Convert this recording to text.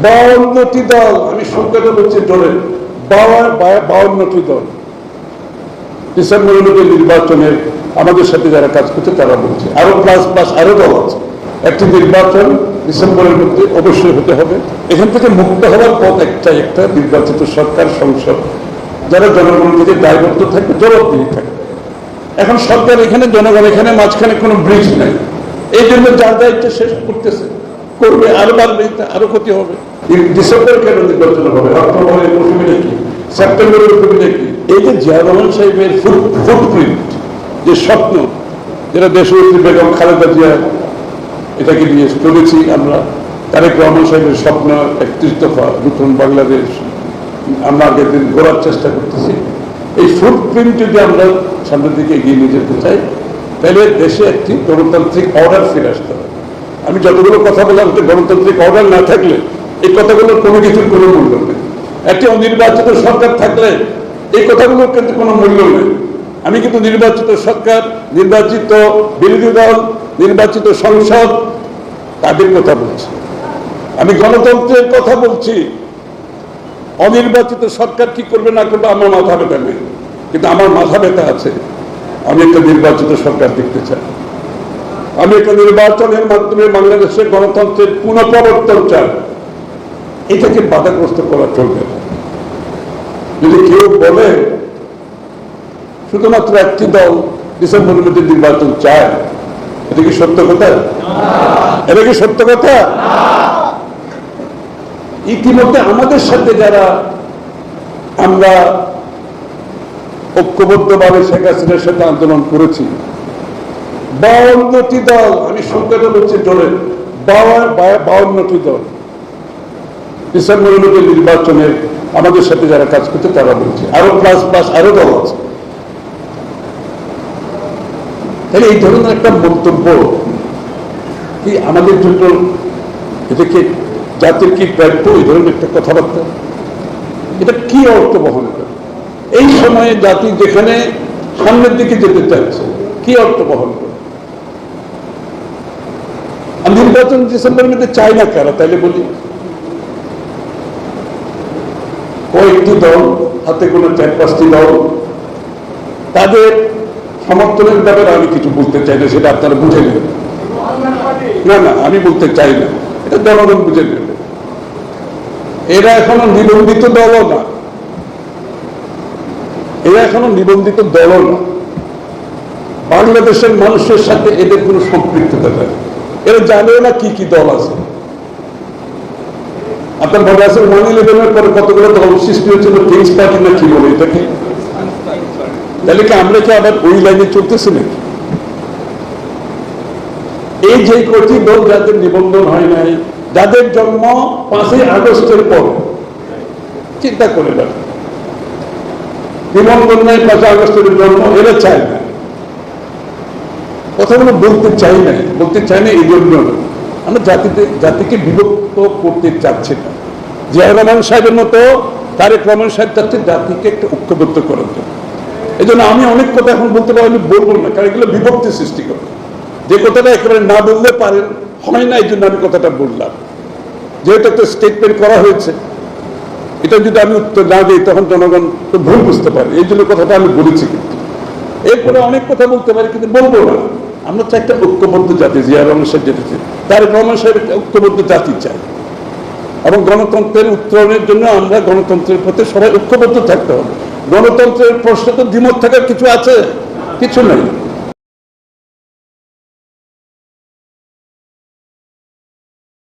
52টি দল, আমি সংখ্যাটা বলছি জোরে, 52টি দল ডিসেম্বরের মধ্যে নির্বাচনের আমাদের সাথে যারা কাজ করছে তারা বলছে, আরো প্লাস আরো দল আছে। একটি নির্বাচন ডিসেম্বরের মধ্যে অবশ্যই হতে হবে। এখান থেকে মুক্ত হওয়ার পথ একটা নির্বাচিত সরকার, সংসদ, যারা জনগণের থেকে দায়বদ্ধ থাকবে, জবাবদিহি থাকবে। এখন সরকার এখানে, জনগণ এখানে, মাঝখানে কোনো ব্রিজ নাই। এই জন্য যার দায়িত্ব শেষ করতেছে, করবে, আরো বাড়বে, আরো ক্ষতি হবে। ডিসেম্বর কেন নির্বাচন হবে? অক্টোবরের মৌসুমে নাকি, সেপ্টেম্বরের মৌসুমে নাকি? এই যে জিয়া রহমান সাহেবের ফুটপ্রিন্ট, যে স্বপ্ন, যেটা দেশনেত্রী বেগম খালেদা জিয়া এটাকে নিয়ে চলেছি আমরা, তারেক রহমান সাহেবের স্বপ্ন 31 দফা নতুন বাংলাদেশ আমরা আগের দিন গড়ার চেষ্টা করতেছি। এই ফুটপ্রিন্ট যদি আমরা সামনের দিকে এগিয়ে নিয়ে যেতে চাই, তাহলে দেশে একটি গণতান্ত্রিক অর্ডার ফিরে আসতে হবে। আমি যতগুলো কথা বললাম, গণতান্ত্রিক অর্ডার না থাকলে এই কথাগুলোর কোনো কিছুর কোনো মূল্য নেই। একটি অনির্বাচিত সরকার থাকলে এই কথাগুলোর কিন্তু কোনো মূল্য নেই। আমি কিন্তু নির্বাচিত সরকার, নির্বাচিত বিরোধী দল, নির্বাচিত সংসদ, তাদের কথা বলছি। আমি গণতন্ত্রের কথা বলছি। অনির্বাচিত সরকার কি করবে না করবে আমার মাথা ব্যথা নেই, কিন্তু আমার মাথা ব্যথা আছে। আমি একটা নির্বাচিত সরকার দেখতে চাই। আমি একটা নির্বাচনের মাধ্যমে বাংলাদেশের গণতন্ত্রের পুনঃপ্রবর্তন চাই। এটাকে বাধাগ্রস্ত করা চলবে না। যদি কেউ বলে শুধুমাত্র একটি দল ডিসেম্বরের মধ্যে নির্বাচন চায়, এটা কি সত্য কথা? এটা কি সত্য কথা? ইতিমধ্যে আমাদের সাথে যারা আমরা ঐক্যবদ্ধভাবে শেখ হাসিনার সাথে আন্দোলন করেছি, 52টি দল, আমি সংখ্যাটা বলছি জোরে, 52টি দল ডিসেম্বরের মধ্যে নির্বাচনের আমাদের সাথে যারা কাজ করছে তারা বলছে, আরো প্লাস আরো দল আছে। তাহলে এই ধরনের একটা মন্তব্য কি আমাদের জন্য, এটাকে জাতির কি প্রাপ্য? এই ধরনের একটা কথাবার্তা, এটা কি অর্থ বহন করে? এই সময়ে জাতি যেখানে সামনের দিকে যেতে চাচ্ছে, কি অর্থ বহন করে? আর নির্বাচন ডিসেম্বরের মধ্যে চাই না কারা? তাইলে বলি কয়েকটি দল, হাতে কোনো 4-5টি দল, তাদের সমর্থনের ব্যাপারে আমি কিছু বলতে চাই না, সেটা আপনারা বুঝে নেবেন। না, আমি বলতে চাই না, এটা জনগণ বুঝে নেবে। এরা এখনো নিবন্ধিত দলও না, বাংলাদেশের মানুষের সাথে এদের কোনো সম্পৃক্ততা নেই। এরা জানে না কি কি দল আছে। আপনার মনে আছে 9/11-এর পরে কতগুলো দল সৃষ্টি হয়েছিল, কিংস পার্টি না কি বলে এটাকে? তাহলে কি আমরা কি আবার ওই লাইনে চলতেছি নাকি? এই যে কটি দল যাদের নিবন্ধন হয় নাই, যাদের জন্ম 5ই আগস্টের পর, চিন্তা করে না, নিবন্ধন নাই, 5ই আগস্টের জন্ম, এরা চায় না। কথাগুলো বলতে চাই না এই জন্য আমরা জাতিকে বিভক্ত করতে চাচ্ছি না। জিয়া রহমান সাহেবের মতো তারেক রহমান সাহেব চাচ্ছে জাতিকে একটা ঐক্যবদ্ধ করার জন্য। এই জন্য আমি অনেক কথা এখন বলতে পারি, আমি বলবো না, কারণ এগুলো বিভক্তি সৃষ্টি করে। যে কথাটা একেবারে না বললে পারেন, হয় না, এই জন্য আমি কথাটা বললাম। যেহেতু একটা স্টেটমেন্ট করা হয়েছে, এটা যদি আমি উত্তর না দিই তখন জনগণ তো ভুল বুঝতে পারে, এই জন্য কথাটা আমি বলেছি। কিন্তু এরপরে অনেক কথা বলতে পারি, কিন্তু বলবো না। আমরা চাই একটা ঐক্যবদ্ধ জাতি। জিয়া রহমান সাহেব যেতে চাই, তারেক রহমান সাহেব একটা ঐক্যবদ্ধ জাতি চাই, এবং গণতন্ত্রের উত্তরণের জন্য আমরা গণতন্ত্রের প্রতি সবাই ঐক্যবদ্ধ থাকতে হবে। গণতন্ত্রের প্রশ্নে তো দ্বিমত থাকার কিছু আছে? কিছু নেই।